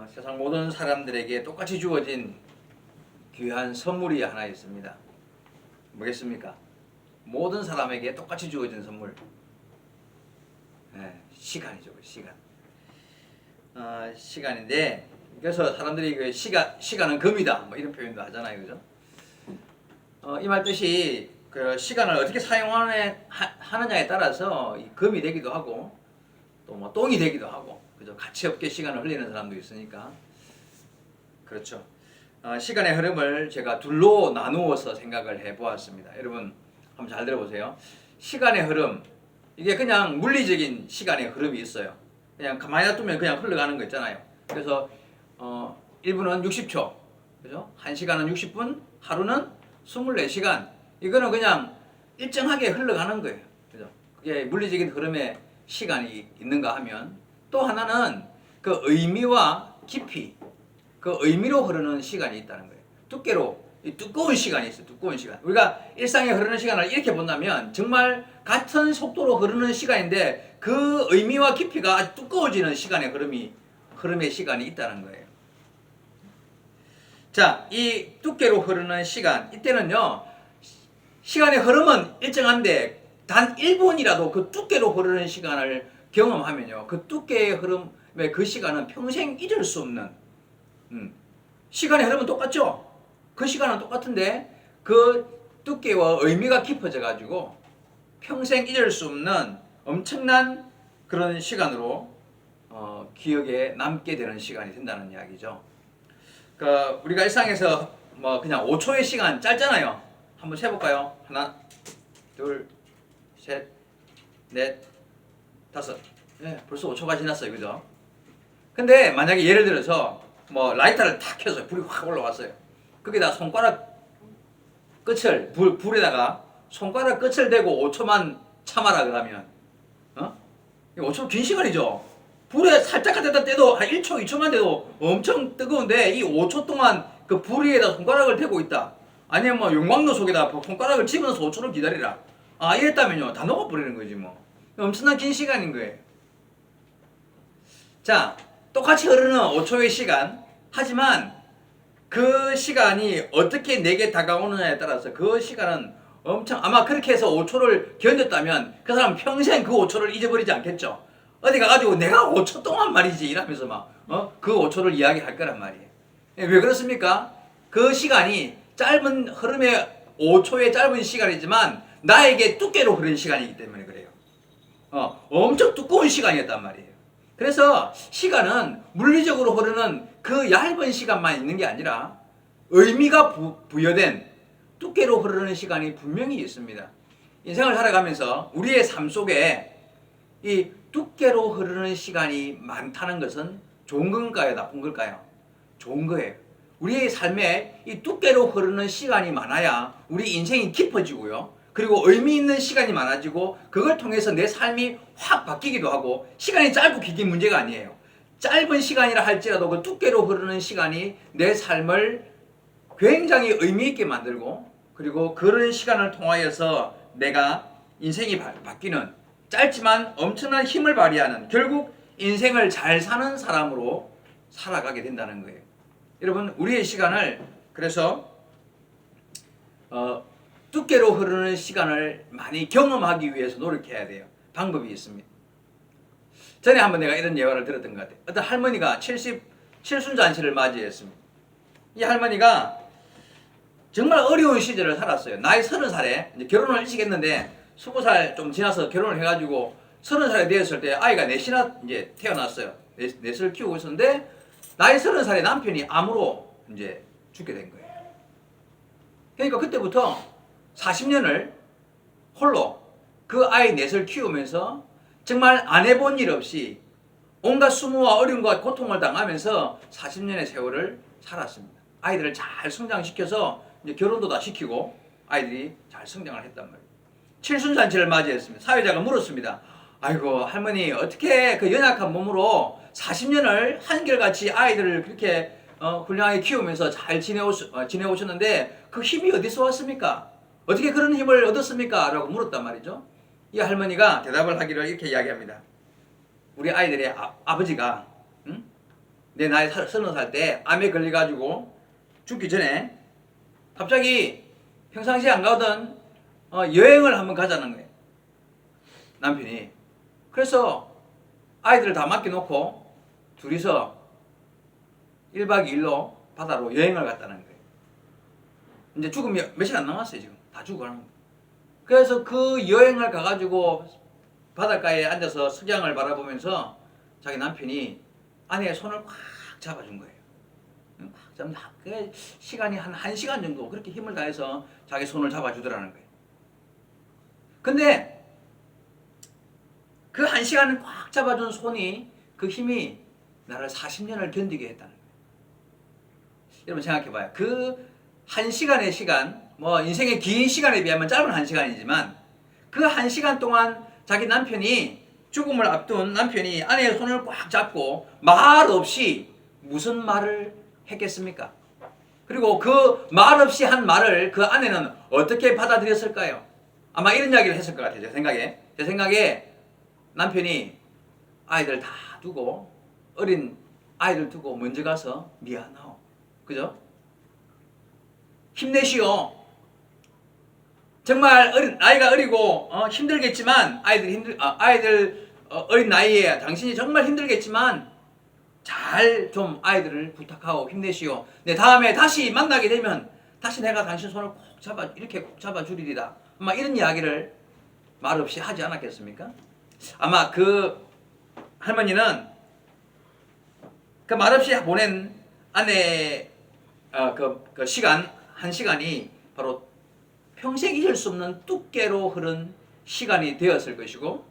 세상 모든 사람들에게 똑같이 주어진 귀한 선물이 하나 있습니다. 뭐겠습니까? 모든 사람에게 똑같이 주어진 선물. 시간이죠. 시간. 시간인데, 그래서 사람들이 그 시간은 금이다, 뭐 이런 표현도 하잖아요. 그죠? 이 말 뜻이 그 시간을 어떻게 사용하느냐에 따라서 이 금이 되기도 하고, 또 뭐 똥이 되기도 하고, 그죠? 가치 없게 시간을 흘리는 사람도 있으니까. 그렇죠. 시간의 흐름을 제가 둘로 나누어서 생각을 해보았습니다. 여러분, 한번 잘 들어보세요. 시간의 흐름, 이게 그냥 물리적인 시간의 흐름이 있어요. 그냥 가만히 놔두면 그냥 흘러가는 거 있잖아요. 그래서 1분은 60초, 그죠? 1시간은 60분, 하루는 24시간. 이거는 그냥 일정하게 흘러가는 거예요. 그죠? 그게 물리적인 흐름에 시간이 있는가 하면, 또 하나는 그 의미와 깊이, 그 의미로 흐르는 시간이 있다는 거예요. 두꺼운 시간이 있어요. 두꺼운 시간. 우리가 일상에 흐르는 시간을 이렇게 본다면 정말 같은 속도로 흐르는 시간인데 그 의미와 깊이가 아주 두꺼워지는 시간의 흐름의 시간이 있다는 거예요. 자, 이 두께로 흐르는 시간, 이때는요, 시간의 흐름은 일정한데 단 1분이라도 그 두께로 흐르는 시간을 경험하면요, 그 두께의 흐름의 그 시간은 평생 잊을 수 없는, 시간의 흐름은 똑같죠? 그 시간은 똑같은데 그 두께와 의미가 깊어져 가지고 평생 잊을 수 없는 엄청난 그런 시간으로 기억에 남게 되는 시간이 된다는 이야기죠. 그러니까 우리가 일상에서 뭐 그냥 5초의 시간 짧잖아요. 한번 세볼까요? 하나, 둘, 셋, 넷, 다섯. 벌써 5초가 지났어요. 그죠? 근데 만약에 예를 들어서 뭐 라이터를 탁 켜서 불이 확 올라왔어요. 거기다 손가락 끝을 불에다가 손가락 끝을 대고 5초만 참아라 그러면, 이거 5초 긴 시간이죠. 불에 살짝 갖다 떼도 한 1초, 2초만 돼도 엄청 뜨거운데 이 5초 동안 그 불 위에다 손가락을 대고 있다. 아니면 뭐 용광로 속에다 손가락을 집어넣어서 5초를 기다리라. 이랬다면요, 다 녹아버리는 거지 뭐. 엄청난 긴 시간인 거예요. 자, 똑같이 흐르는 5초의 시간. 하지만 그 시간이 어떻게 내게 다가오느냐에 따라서 그 시간은 아마 그렇게 해서 5초를 견뎠다면 그 사람 평생 그 5초를 잊어버리지 않겠죠. 어디 가가지고 내가 5초 동안 말이지 이러면서 그 5초를 이야기할 거란 말이에요. 왜 그렇습니까? 그 시간이 짧은 흐름의 5초의 짧은 시간이지만 나에게 두께로 흐르는 시간이기 때문에 그래요. 엄청 두꺼운 시간이었단 말이에요. 그래서 시간은 물리적으로 흐르는 그 얇은 시간만 있는 게 아니라 의미가 부여된 두께로 흐르는 시간이 분명히 있습니다. 인생을 살아가면서 우리의 삶 속에 이 두께로 흐르는 시간이 많다는 것은 좋은 건가요? 나쁜 걸까요? 좋은 거예요. 우리의 삶에 이 두께로 흐르는 시간이 많아야 우리 인생이 깊어지고요. 그리고 의미 있는 시간이 많아지고 그걸 통해서 내 삶이 확 바뀌기도 하고, 시간이 짧고 길긴 문제가 아니에요. 짧은 시간이라 할지라도 그 두께로 흐르는 시간이 내 삶을 굉장히 의미 있게 만들고, 그리고 그런 시간을 통하여서 내가 인생이 바뀌는, 짧지만 엄청난 힘을 발휘하는, 결국 인생을 잘 사는 사람으로 살아가게 된다는 거예요. 여러분, 우리의 시간을 그래서 두께로 흐르는 시간을 많이 경험하기 위해서 노력해야 돼요. 방법이 있습니다. 전에 한번 내가 이런 예화를 들었던 것 같아요. 어떤 할머니가 77순잔치를 맞이했습니다. 이 할머니가 정말 어려운 시절을 살았어요. 나이 30살에 이제 결혼을 일찍 했는데 20살 좀 지나서 결혼을 해가지고 30살이 되었을 때 아이가 넷이나 이제 태어났어요. 넷을 키우고 있었는데 나이 30살에 남편이 암으로 이제 죽게 된 거예요. 그러니까 그때부터 40년을 홀로 그 아이 넷을 키우면서 정말 안 해본 일 없이 온갖 수모와 어려움과 고통을 당하면서 40년의 세월을 살았습니다. 아이들을 잘 성장시켜서 이제 결혼도 다 시키고 아이들이 잘 성장을 했단 말이에요. 칠순잔치를 맞이했습니다. 사회자가 물었습니다. 아이고 할머니, 어떻게 그 연약한 몸으로 40년을 한결같이 아이들을 그렇게 훌륭하게 키우면서 잘 지내오셨는데 그 힘이 어디서 왔습니까? 어떻게 그런 힘을 얻었습니까? 라고 물었단 말이죠. 이 할머니가 대답을 하기를 이렇게 이야기합니다. 우리 아이들의 아버지가 내 나이 30살 때 암에 걸려가지고 죽기 전에 갑자기 평상시에 안 가던 여행을 한번 가자는 거예요. 남편이. 그래서 아이들을 다 맡겨놓고 둘이서 1박 2일로 바다로 여행을 갔다는 거예요. 이제 죽음이 며칠 안 남았어요. 지금 다 죽어가는 거예요. 그래서 그 여행을 가가지고 바닷가에 앉아서 석양을 바라보면서 자기 남편이 아내의 손을 꽉 잡아준 거예요. 꽉 잡는 그 시간이 한 1시간 정도 그렇게 힘을 다해서 자기 손을 잡아주더라는 거예요. 근데 그 1시간을 꽉 잡아준 손이 그 힘이 나를 40년을 견디게 했다는 거예요. 여러분 생각해봐요. 그 1시간의 시간, 뭐 인생의 긴 시간에 비하면 짧은 1시간이지만 그 1시간 동안 자기 남편이 죽음을 앞둔 남편이 아내의 손을 꽉 잡고 말 없이 무슨 말을 했겠습니까? 그리고 그 말 없이 한 말을 그 아내는 어떻게 받아들였을까요? 아마 이런 이야기를 했을 것 같아요. 제 생각에 남편이 아이들 다 두고 어린 아이들 두고 먼저 가서 미안하오. 그죠? 힘내시오. 정말 나이가 어리고 힘들겠지만 아이들 어린 나이에 당신이 정말 힘들겠지만 잘 좀 아이들을 부탁하고 힘내시오. 네, 다음에 다시 만나게 되면 다시 내가 당신 손을 꼭 잡아 주리리다. 아마 이런 이야기를 말 없이 하지 않았겠습니까? 아마 그 할머니는 그 말없이 보낸 아내의 그 시간, 1시간이 바로 평생 잊을 수 없는 뚝깨로 흐른 시간이 되었을 것이고,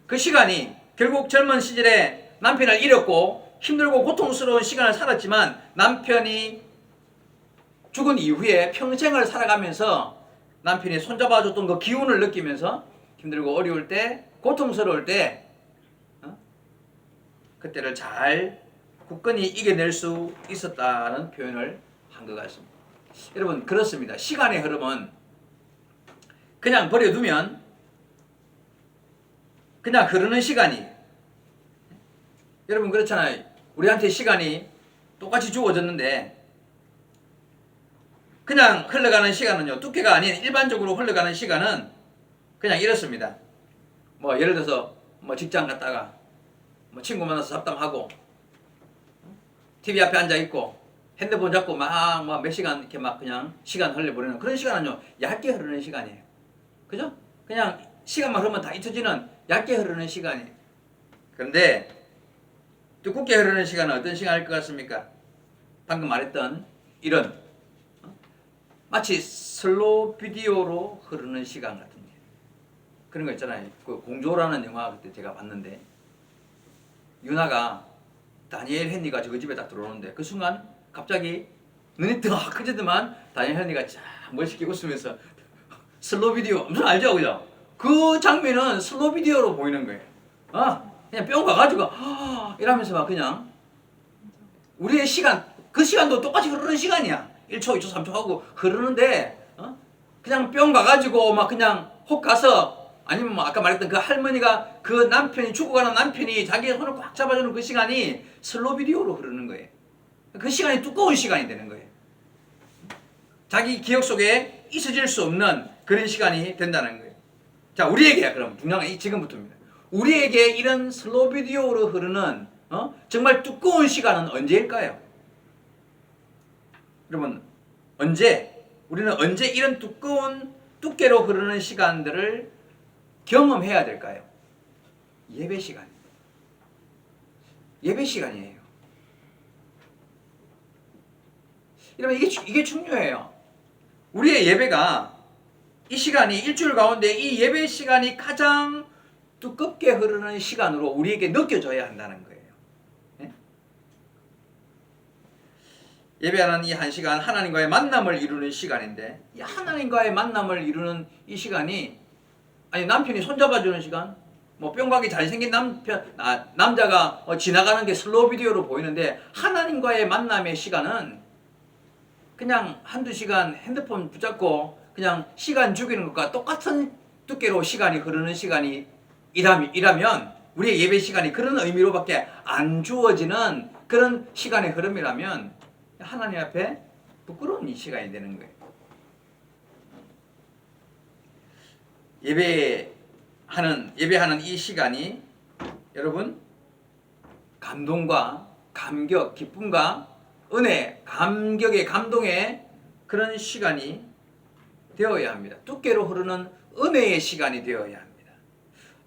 그 시간이 결국 젊은 시절에 남편을 잃었고 힘들고 고통스러운 시간을 살았지만 남편이 죽은 이후에 평생을 살아가면서 남편이 손잡아줬던 그 기운을 느끼면서 힘들고 어려울 때, 고통스러울 때 그때를 잘 굳건히 이겨낼 수 있었다는 표현을 한 것 같습니다. 여러분 그렇습니다. 시간의 흐름은 그냥 버려두면 그냥 흐르는 시간이, 여러분 그렇잖아요. 우리한테 시간이 똑같이 주어졌는데 그냥 흘러가는 시간은요, 뚝깨가 아닌 일반적으로 흘러가는 시간은 그냥 이렇습니다. 뭐 예를 들어서 뭐 직장 갔다가 뭐 친구 만나서 잡담하고 TV 앞에 앉아 있고 핸드폰 잡고 막 몇 시간 이렇게 막 그냥 시간 흘려보내는 그런 시간은요, 얇게 흐르는 시간이에요. 그죠? 그냥 시간만 흐르면 다 잊혀지는 얇게 흐르는 시간이에요. 그런데 두껍게 흐르는 시간은 어떤 시간일 것 같습니까? 방금 말했던 이런 마치 슬로우 비디오로 흐르는 시간 같은 게, 그런 거 있잖아요. 그 공조라는 영화 그때 제가 봤는데 유나가 다니엘 헨리가 저 집에 딱 들어오는데 그 순간 갑자기 눈이 더 크지더만 다니엘 헨리가 쫙 멋있게 웃으면서 슬로우 비디오, 무슨 알죠? 그죠? 그 장면은 슬로우 비디오로 보이는 거예요. 그냥 뿅 가가지고 이러면서 막 그냥 우리의 시간, 그 시간도 똑같이 흐르는 시간이야. 1초, 2초, 3초 하고 흐르는데 그냥 뿅 가가지고 막 그냥 혹 가서, 아니면 뭐 아까 말했던 그 할머니가 그 남편이 죽어가는 남편이 자기의 손을 꽉 잡아주는 그 시간이 슬로우 비디오로 흐르는 거예요. 그 시간이 두꺼운 시간이 되는 거예요. 자기 기억 속에 잊혀질 수 없는 그런 시간이 된다는 거예요. 자, 우리에게 그럼 중요한 건 지금부터입니다. 우리에게 이런 슬로우 비디오로 흐르는 정말 두꺼운 시간은 언제일까요? 여러분, 우리는 언제 이런 두꺼운 두께로 흐르는 시간들을 경험해야 될까요? 예배 시간입니다. 예배 시간이에요. 여러분, 이게 중요해요. 우리의 예배가, 이 시간이 일주일 가운데 이 예배 시간이 가장 두껍게 흐르는 시간으로 우리에게 느껴져야 한다는 거예요. 네? 예배하는 이 1시간, 하나님과의 만남을 이루는 시간인데, 이 하나님과의 만남을 이루는 이 시간이, 아니 남편이 손잡아주는 시간, 뭐 뿅가게 잘생긴 남자가 지나가는 게 슬로우 비디오로 보이는데, 하나님과의 만남의 시간은 그냥 한두 시간 핸드폰 붙잡고 그냥 시간 죽이는 것과 똑같은 두께로 시간이 흐르는 시간이 이라면 우리의 예배 시간이 그런 의미로밖에 안 주어지는 그런 시간의 흐름이라면 하나님 앞에 부끄러운 이 시간이 되는 거예요. 예배하는 이 시간이 여러분 감동과 감격, 기쁨과 은혜, 감격의 감동의 그런 시간이 되어야 합니다. 두께로 흐르는 은혜의 시간이 되어야 합니다.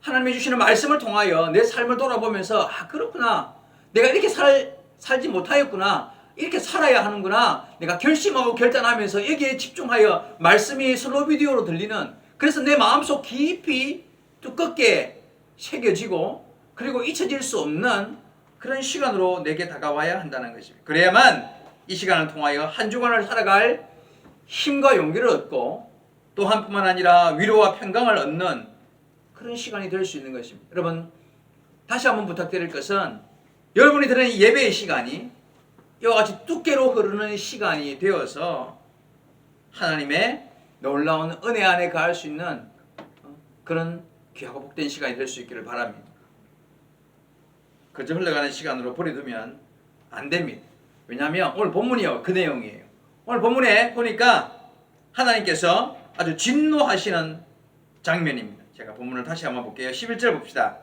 하나님이 주시는 말씀을 통하여 내 삶을 돌아보면서 그렇구나. 내가 이렇게 살지 못하였구나. 이렇게 살아야 하는구나. 내가 결심하고 결단하면서 여기에 집중하여 말씀이 슬로우 비디오로 들리는, 그래서 내 마음속 깊이 두껍게 새겨지고 그리고 잊혀질 수 없는 그런 시간으로 내게 다가와야 한다는 것입니다. 그래야만 이 시간을 통하여 한 주간을 살아갈 힘과 용기를 얻고 또 한뿐만 아니라 위로와 평강을 얻는 그런 시간이 될 수 있는 것입니다. 여러분, 다시 한번 부탁드릴 것은 여러분이 드리는 예배의 시간이 이와 같이 두께로 흐르는 시간이 되어서 하나님의 놀라운 은혜 안에 가할 수 있는 그런 귀하고 복된 시간이 될 수 있기를 바랍니다. 그저 흘러가는 시간으로 버려두면 안 됩니다. 왜냐하면 오늘 본문이요, 그 내용이에요. 오늘 본문에 보니까 하나님께서 아주 진노하시는 장면입니다. 제가 본문을 다시 한번 볼게요. 11절 봅시다.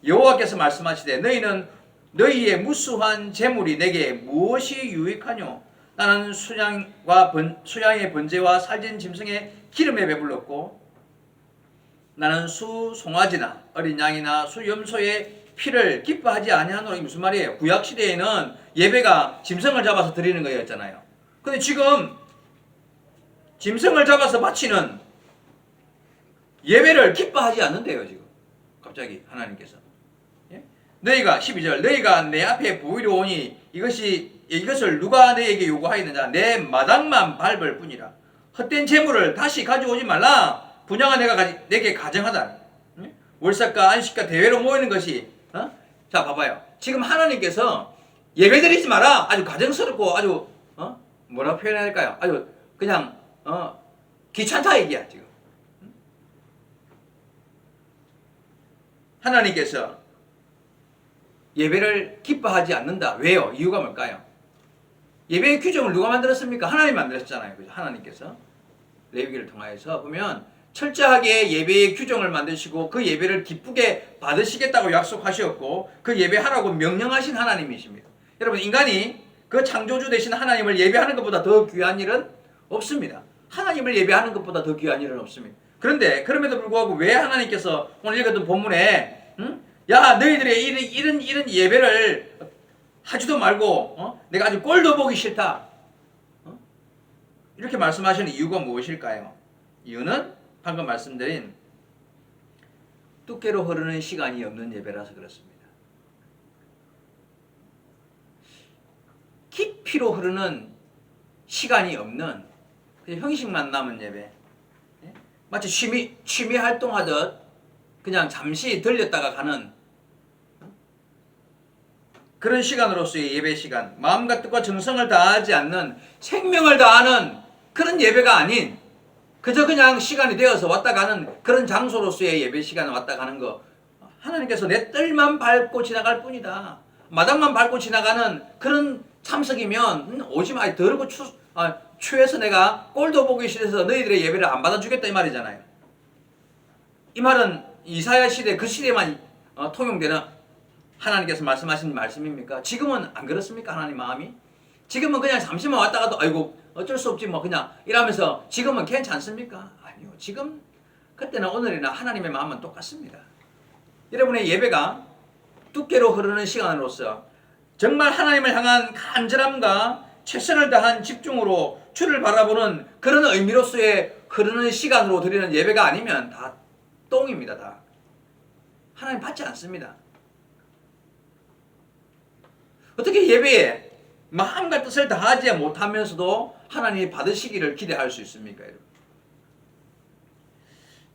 여호와께서 말씀하시되 너희는 너희의 무수한 재물이 내게 무엇이 유익하뇨? 나는 수양의 번제와 살진 짐승의 기름에 배불렀고 나는 수 송아지나 어린 양이나 수 염소의 피를 기뻐하지 아니하노라. 이게 무슨 말이에요? 구약 시대에는 예배가 짐승을 잡아서 드리는 거였잖아요. 근데 지금 짐승을 잡아서 바치는 예배를 기뻐하지 않는데요, 지금. 갑자기 하나님께서. 예? 너희가 12절 너희가 내 앞에 보이려 오니 이것을 누가 너에게 요구하였느냐? 내 마당만 밟을 뿐이라. 헛된 재물을 다시 가져오지 말라. 분양아 내게 가정하다. 예? 월삭과 안식과 대회로 모이는 것이 자 봐봐요. 지금 하나님께서 예배드리지 마라. 아주 가정스럽고 아주 뭐라 표현해야 할까요? 아주 그냥 귀찮다 얘기야 지금. 하나님께서 예배를 기뻐하지 않는다. 왜요? 이유가 뭘까요? 예배의 규정을 누가 만들었습니까? 하나님이 만들었잖아요. 그죠? 하나님께서 레위기를 통하여서 보면 철저하게 예배의 규정을 만드시고 그 예배를 기쁘게 받으시겠다고 약속하셨고 그 예배하라고 명령하신 하나님이십니다. 여러분, 인간이 그 창조주 되신 하나님을 예배하는 것보다 더 귀한 일은 없습니다. 하나님을 예배하는 것보다 더 귀한 일은 없습니다. 그런데 그럼에도 불구하고 왜 하나님께서 오늘 읽었던 본문에 야 너희들의 이런 예배를 하지도 말고 내가 아주 꼴도 보기 싫다 이렇게 말씀하시는 이유가 무엇일까요? 이유는 방금 말씀드린 두께로 흐르는 시간이 없는 예배라서 그렇습니다. 깊이로 흐르는 시간이 없는 형식만 남은 예배, 마치 취미 활동하듯 그냥 잠시 들렸다가 가는 그런 시간으로서의 예배 시간, 마음과 뜻과 정성을 다하지 않는 생명을 다하는 그런 예배가 아닌 그저 그냥 시간이 되어서 왔다 가는 그런 장소로서의 예배 시간을 왔다 가는 거, 하나님께서 내 뜰만 밟고 지나갈 뿐이다. 마당만 밟고 지나가는 그런 참석이면 오지 마. 더럽고 추해서 내가 꼴도 보기 싫어서 너희들의 예배를 안 받아주겠다 이 말이잖아요. 이 말은 이사야 시대 그 시대만 통용되는 하나님께서 말씀하신 말씀입니까? 지금은 안 그렇습니까? 하나님 마음이? 지금은 그냥 잠시만 왔다 가도 아이고 어쩔 수 없지 뭐 그냥 이러면서 지금은 괜찮습니까? 아니요. 지금 그때나 오늘이나 하나님의 마음은 똑같습니다. 여러분의 예배가 두께로 흐르는 시간으로서 정말 하나님을 향한 간절함과 최선을 다한 집중으로 주를 바라보는 그런 의미로서의 흐르는 시간으로 드리는 예배가 아니면 다 똥입니다. 다. 하나님 받지 않습니다. 어떻게 예배에 마음과 뜻을 다하지 못하면서도 하나님이 받으시기를 기대할 수 있습니까?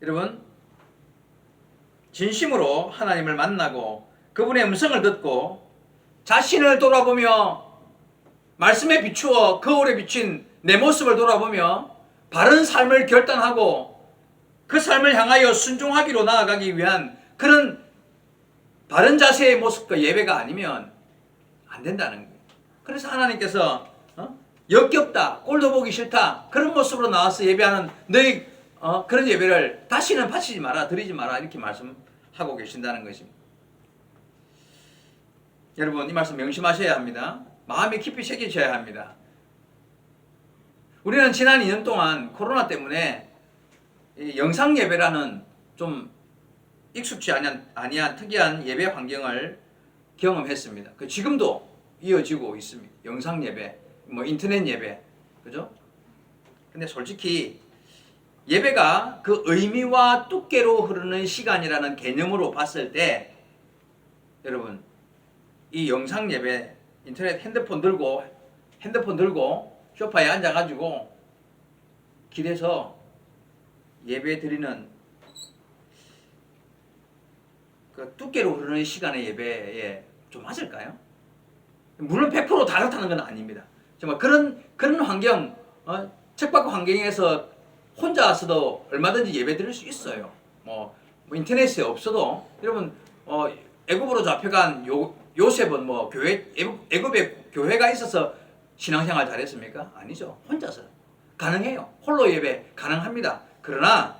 여러분, 진심으로 하나님을 만나고 그분의 음성을 듣고 자신을 돌아보며 말씀에 비추어 거울에 비친 내 모습을 돌아보며 바른 삶을 결단하고 그 삶을 향하여 순종하기로 나아가기 위한 그런 바른 자세의 모습과 예배가 아니면 안 된다는 거예요. 그래서 하나님께서 역겹다, 꼴도 보기 싫다 그런 모습으로 나와서 예배하는 너희 그런 예배를 다시는 바치지 마라, 드리지 마라 이렇게 말씀하고 계신다는 것입니다. 여러분 이 말씀 명심하셔야 합니다. 마음에 깊이 새기셔야 합니다. 우리는 지난 2년 동안 코로나 때문에 이 영상 예배라는 좀 익숙지 아니한 특이한 예배 환경을 경험했습니다. 지금도 이어지고 있습니다. 영상 예배, 뭐 인터넷 예배, 그죠? 근데 솔직히 예배가 그 의미와 두께로 흐르는 시간이라는 개념으로 봤을 때 여러분 이 영상 예배, 인터넷 핸드폰 들고 소파에 앉아가지고 길에서 예배 드리는 그 두께로 흐르는 시간의 예배에 좀 맞을까요? 물론 100% 다 그렇다는 건 아닙니다. 정말 그런 환경, 척박한 환경에서 혼자서도 얼마든지 예배 드릴 수 있어요. 뭐 인터넷에 없어도 여러분 애굽으로 잡혀간 요셉은 뭐 애굽에 교회가 있어서 신앙생활 잘했습니까? 아니죠. 혼자서 가능해요. 홀로 예배 가능합니다. 그러나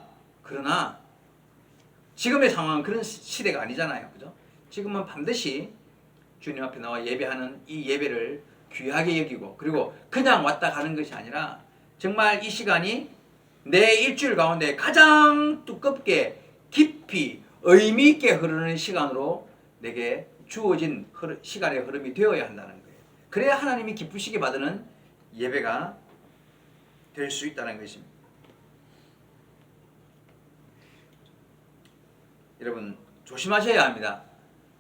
지금의 상황은 그런 시대가 아니잖아요. 그죠? 지금은 반드시 주님 앞에 나와 예배하는 이 예배를 귀하게 여기고 그리고 그냥 왔다 가는 것이 아니라 정말 이 시간이 내 일주일 가운데 가장 두껍게 깊이 의미 있게 흐르는 시간으로 내게 주어진 시간의 흐름이 되어야 한다는 거예요. 그래야 하나님이 기쁘시게 받는 예배가 될 수 있다는 것입니다. 여러분 조심하셔야 합니다.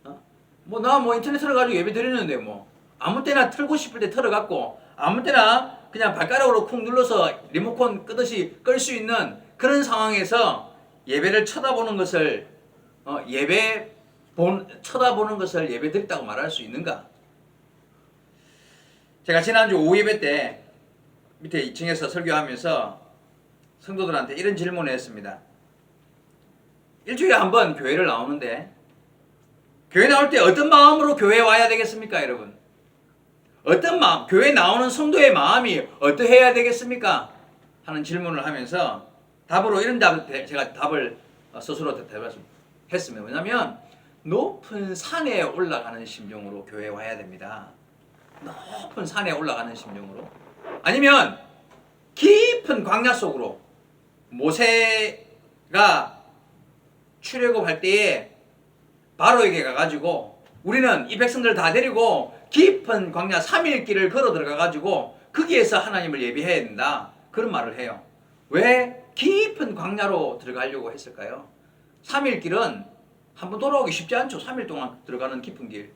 나 인터넷 틀어가지고 예배 드리는데 아무 때나 틀고 싶을 때 틀어갖고 아무 때나 그냥 발가락으로 쿵 눌러서 리모컨 끄듯이 끌 수 있는 그런 상황에서 예배를 쳐다보는 것을 쳐다보는 것을 예배 드렸다고 말할 수 있는가? 제가 지난주 오후 예배 때 밑에 2층에서 설교하면서 성도들한테 이런 질문을 했습니다. 일주일에 한 번 교회를 나오는데 교회 나올 때 어떤 마음으로 교회에 와야 되겠습니까, 여러분? 어떤 마음, 교회 나오는 성도의 마음이 어떠해야 되겠습니까? 하는 질문을 하면서 답으로 이런 제가 답을 스스로 대답했습니다. 왜냐하면 높은 산에 올라가는 심정으로 교회에 와야 됩니다. 높은 산에 올라가는 심정으로. 아니면 깊은 광야 속으로 모세가 출애굽할 때에 바로에게 가가지고 우리는 이 백성들 다 데리고 깊은 광야 3일 길을 걸어 들어가가지고 거기에서 하나님을 예배해야 된다. 그런 말을 해요. 왜 깊은 광야로 들어가려고 했을까요? 3일 길은 한번 돌아오기 쉽지 않죠. 3일 동안 들어가는 깊은 길.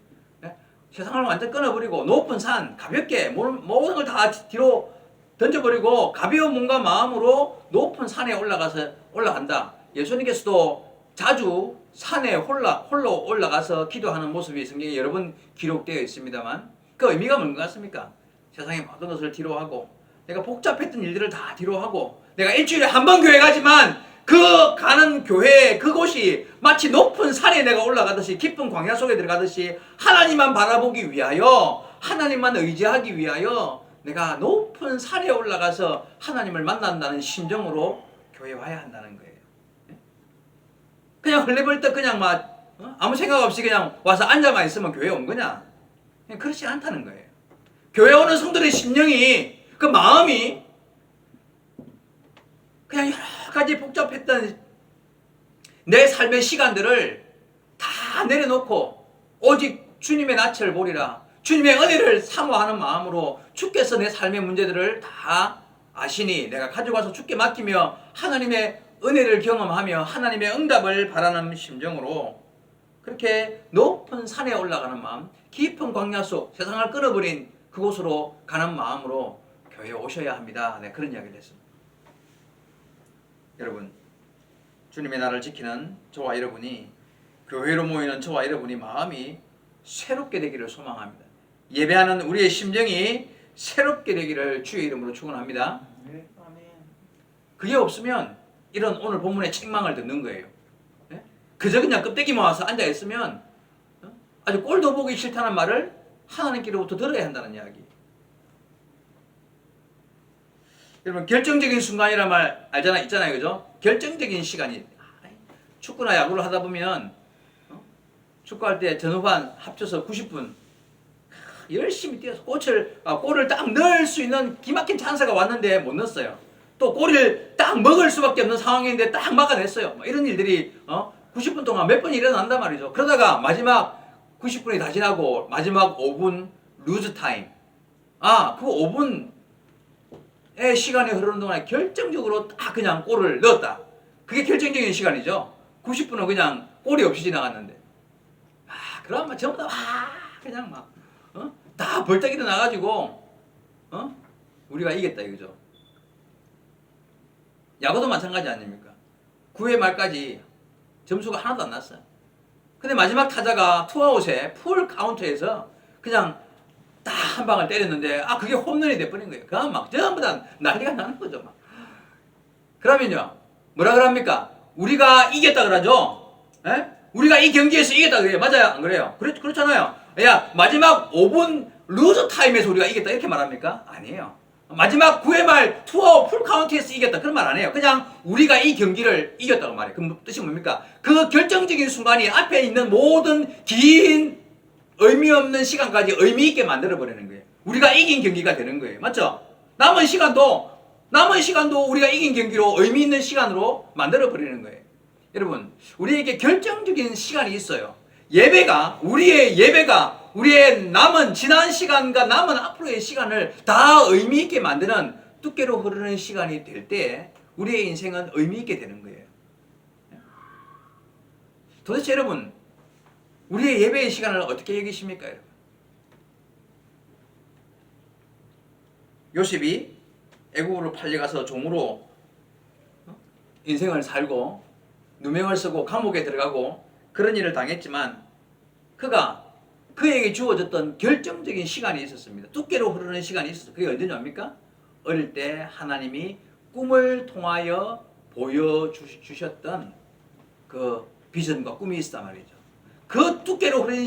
세상을 완전 끊어버리고 높은 산 가볍게 모든 걸 다 뒤로 던져버리고 가벼운 몸과 마음으로 높은 산에 올라간다. 예수님께서도 자주 산에 홀로 올라가서 기도하는 모습이 성경에 여러 번 기록되어 있습니다만 그 의미가 뭔 것 같습니까? 세상의 모든 것을 뒤로하고 내가 복잡했던 일들을 다 뒤로하고 내가 일주일에 한 번 교회 가지만 그 가는 교회 그곳이 마치 높은 산에 내가 올라가듯이 깊은 광야 속에 들어가듯이 하나님만 바라보기 위하여 하나님만 의지하기 위하여 내가 높은 산에 올라가서 하나님을 만난다는 심정으로 교회에 와야 한다는 거예요. 그냥 흘레벌떡 그냥 아무 생각 없이 그냥 와서 앉아만 있으면 교회에 온 거냐? 그렇지 않다는 거예요. 교회 오는 성도의 심령이 그 마음이 그냥 여러 가지 복잡했던 내 삶의 시간들을 다 내려놓고 오직 주님의 낯을 보리라 주님의 은혜를 사모하는 마음으로 주께서 내 삶의 문제들을 다 아시니 내가 가지고 와서 주께 맡기며 하나님의 은혜를 경험하며 하나님의 응답을 바라는 심정으로 그렇게 높은 산에 올라가는 마음 깊은 광야 속 세상을 끌어버린 그곳으로 가는 마음으로 교회에 오셔야 합니다. 네, 그런 이야기를 했습니다. 여러분 주님의 나라를 지키는 저와 여러분이 교회로 모이는 저와 여러분이 마음이 새롭게 되기를 소망합니다. 예배하는 우리의 심정이 새롭게 되기를 주의 이름으로 축원합니다. 그게 없으면 이런 오늘 본문의 책망을 듣는 거예요. 그저 그냥 껍데기 모아서 앉아있으면 아주 꼴도 보기 싫다는 말을 하나님께로부터 들어야 한다는 이야기. 여러분 결정적인 순간이란 말 있잖아요, 그죠? 결정적인 시간이 축구나 야구를 하다 보면 축구할 때 전후반 합쳐서 90분 열심히 뛰어서 골을 딱 넣을 수 있는 기막힌 찬스가 왔는데 못 넣었어요. 또 골을 딱 먹을 수밖에 없는 상황인데 딱 막아냈어요. 뭐 이런 일들이 90분 동안 몇 번 일어난단 말이죠. 그러다가 마지막 90분이 다 지나고 마지막 5분 루즈 타임. 그 5분의 시간이 흐르는 동안에 결정적으로 딱 그냥 골을 넣었다. 그게 결정적인 시간이죠. 90분은 그냥 골이 없이 지나갔는데. 그러면 전부 다 그냥 막 다 벌떡 일어나가지고 우리가 이겼다 이거죠. 야구도 마찬가지 아닙니까? 9회 말까지 점수가 하나도 안 났어요. 근데 마지막 타자가 투아웃에 풀 카운트에서 그냥 딱 한 방을 때렸는데 그게 홈런이 돼버린 거예요. 그럼 막 전부 다 난리가 나는 거죠. 막. 그러면요 뭐라 그럽니까? 우리가 이겼다 그러죠. 에? 우리가 이 경기에서 이겼다 그래요. 맞아요? 안 그래요? 그렇잖아요. 야 마지막 5분 루즈 타임에서 우리가 이겼다 이렇게 말합니까? 아니에요. 마지막 9회 말 투아웃 풀 카운트에서 이겼다 그런 말 안 해요. 그냥 우리가 이 경기를 이겼다고 말해요. 그럼 뜻이 뭡니까? 그 결정적인 순간이 앞에 있는 모든 긴 의미 없는 시간까지 의미 있게 만들어 버리는 거예요. 우리가 이긴 경기가 되는 거예요. 맞죠? 남은 시간도 우리가 이긴 경기로 의미 있는 시간으로 만들어 버리는 거예요. 여러분, 우리에게 결정적인 시간이 있어요. 우리의 남은 지난 시간과 남은 앞으로의 시간을 다 의미 있게 만드는 두께로 흐르는 시간이 될 때 우리의 인생은 의미 있게 되는 거예요. 도대체 여러분, 우리의 예배의 시간을 어떻게 여기십니까? 여러분? 요셉이 애국으로 팔려가서 종으로 인생을 살고 누명을 쓰고 감옥에 들어가고 그런 일을 당했지만 그에게 주어졌던 결정적인 시간이 있었습니다. 두께로 흐르는 시간이 있었어요. 그게 언제냐입니까? 어릴 때 하나님이 꿈을 통하여 보여주셨던 그 비전과 꿈이 있었단 말이죠. 그 두께로 흐르는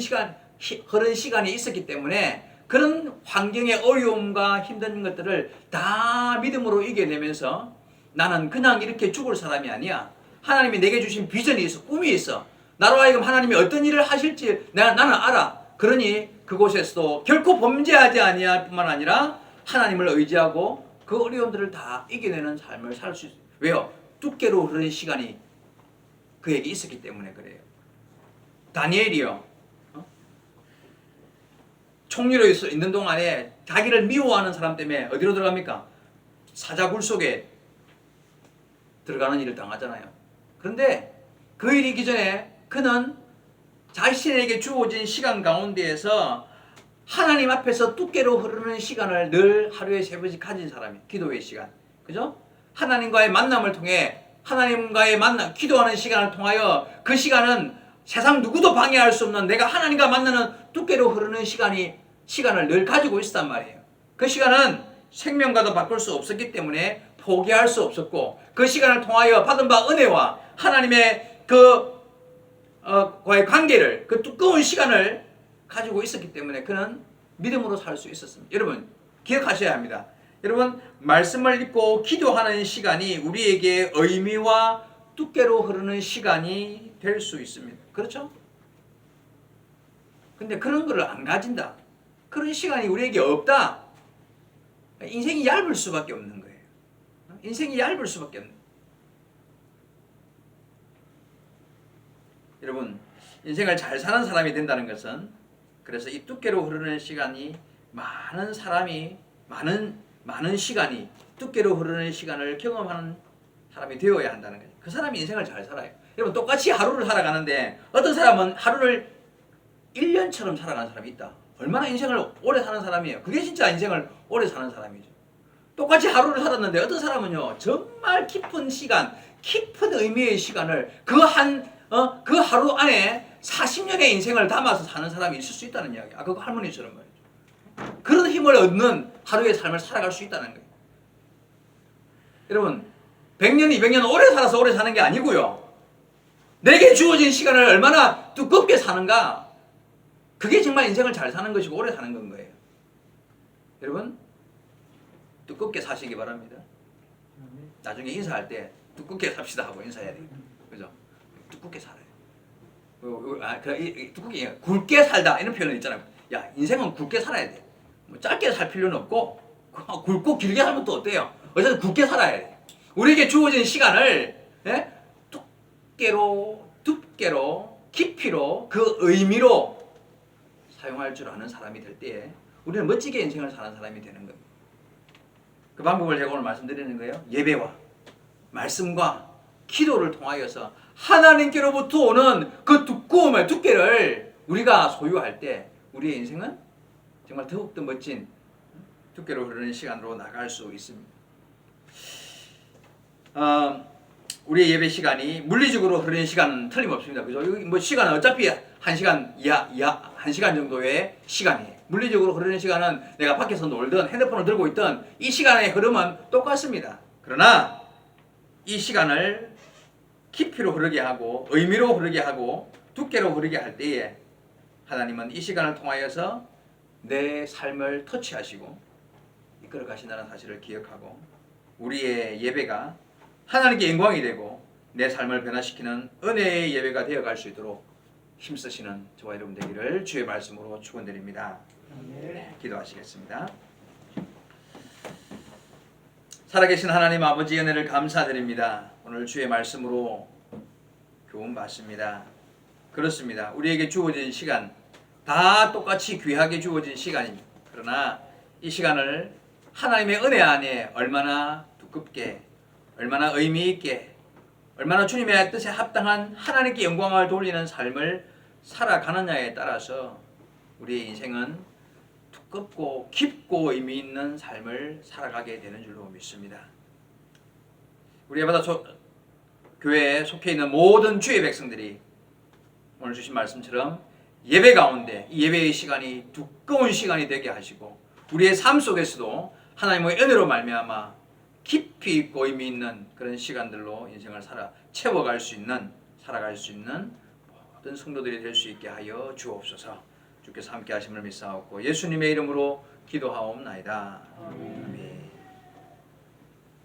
시간이 있었기 때문에 그런 환경의 어려움과 힘든 것들을 다 믿음으로 이겨내면서 나는 그냥 이렇게 죽을 사람이 아니야. 하나님이 내게 주신 비전이 있어, 꿈이 있어. 나로 하여금 하나님이 어떤 일을 하실지 나는 알아. 그러니 그곳에서도 결코 범죄하지 아니할 뿐만 아니라 하나님을 의지하고 그 어려움들을 다 이겨내는 삶을 살 수 있어요. 왜요? 두께로 흐르는 시간이 그에게 있었기 때문에 그래요. 다니엘이요. 총리로 있는 동안에 자기를 미워하는 사람 때문에 어디로 들어갑니까? 사자굴 속에 들어가는 일을 당하잖아요. 그런데 그 일이 있기 전에 그는 자신에게 주어진 시간 가운데에서 하나님 앞에서 두께로 흐르는 시간을 늘 하루에 3번씩 가진 사람이 기도의 시간. 그죠? 하나님과의 만남을 통해 기도하는 시간을 통하여 그 시간은 세상 누구도 방해할 수 없는 내가 하나님과 만나는 두께로 흐르는 시간을 늘 가지고 있었단 말이에요. 그 시간은 생명과도 바꿀 수 없었기 때문에 포기할 수 없었고 그 시간을 통하여 받은 바 은혜와 하나님의 과의 관계를 그 두꺼운 시간을 가지고 있었기 때문에 그는 믿음으로 살 수 있었습니다. 여러분 기억하셔야 합니다. 여러분 말씀을 읽고 기도하는 시간이 우리에게 의미와 두께로 흐르는 시간이 될 수 있습니다. 그렇죠? 근데 그런 거를 안 가진다. 그런 시간이 우리에게 없다. 인생이 얇을 수밖에 없는 거예요. 인생이 얇을 수밖에 없는 거예요. 여러분 인생을 잘 사는 사람이 된다는 것은 그래서 이 두께로 흐르는 시간이 많은 시간이 두께로 흐르는 시간을 경험하는 사람이 되어야 한다는 거예요. 그 사람이 인생을 잘 살아요. 여러분 똑같이 하루를 살아가는데 어떤 사람은 하루를 1년처럼 살아가는 사람이 있다. 얼마나 인생을 오래 사는 사람이에요. 그게 진짜 인생을 오래 사는 사람이죠. 똑같이 하루를 살았는데 어떤 사람은요 정말 깊은 시간, 깊은 의미의 시간을 그 하루 안에 40년의 인생을 담아서 사는 사람이 있을 수 있다는 이야기예요. 그거 할머니처럼 말이죠. 그런 힘을 얻는 하루의 삶을 살아갈 수 있다는 거예요. 여러분 100년, 200년 오래 살아서 오래 사는 게 아니고요. 내게 주어진 시간을 얼마나 두껍게 사는가. 그게 정말 인생을 잘 사는 것이고 오래 사는 건 거예요. 여러분 두껍게 사시기 바랍니다. 나중에 인사할 때 두껍게 삽시다 하고 인사해야 돼요. 그죠? 두껍게 살아요. 두껍게 굵게 살다 이런 표현 있잖아요. 야, 인생은 굵게 살아야 돼. 뭐 짧게 살 필요는 없고 굵고 길게 살면 또 어때요? 어쨌든 굵게 살아야 돼. 우리에게 주어진 시간을 두께로 깊이로 그 의미로 사용할 줄 아는 사람이 될 때에 우리는 멋지게 인생을 사는 사람이 되는 겁니다. 그 방법을 제가 오늘 말씀드리는 거예요. 예배와 말씀과 기도를 통하여서 하나님께로부터 오는 그 두꺼움의 두께를 우리가 소유할 때 우리의 인생은 정말 더욱더 멋진 두께로 흐르는 시간으로 나갈 수 있습니다. 우리의 예배 시간이 물리적으로 흐르는 시간은 틀림없습니다. 그죠? 뭐 시간은 어차피 1시간 이하 1시간 정도의 시간이에요. 물리적으로 흐르는 시간은 내가 밖에서 놀든 핸드폰을 들고 있든 이 시간의 흐름은 똑같습니다. 그러나 이 시간을 깊이로 흐르게 하고 의미로 흐르게 하고 두께로 흐르게 할 때에 하나님은 이 시간을 통하여서 내 삶을 터치하시고 이끌어 가신다는 사실을 기억하고 우리의 예배가 하나님께 영광이 되고 내 삶을 변화시키는 은혜의 예배가 되어갈 수 있도록 힘쓰시는 저와 여러분 되기를 주의 말씀으로 축원드립니다. 기도하시겠습니다. 살아계신 하나님 아버지 은혜를 감사드립니다. 오늘 주의 말씀으로 교훈 받습니다. 그렇습니다. 우리에게 주어진 시간 다 똑같이 귀하게 주어진 시간입니다. 그러나 이 시간을 하나님의 은혜 안에 얼마나 두껍게 얼마나 의미 있게 얼마나 주님의 뜻에 합당한 하나님께 영광을 돌리는 삶을 살아가느냐에 따라서 우리의 인생은 두껍고 깊고 의미 있는 삶을 살아가게 되는 줄로 믿습니다. 우리 예배다 교회에 속해 있는 모든 주의 백성들이 오늘 주신 말씀처럼 예배 가운데 이 예배의 시간이 두꺼운 시간이 되게 하시고 우리의 삶 속에서도 하나님의 은혜로 말미암아 깊이 있고 의미 있는 그런 시간들로 인생을 채워갈 수 있는 살아갈 수 있는 모든 성도들이 될 수 있게 하여 주옵소서. 주께서 함께 하심을 믿사옵고 예수님의 이름으로 기도하옵나이다. 아멘.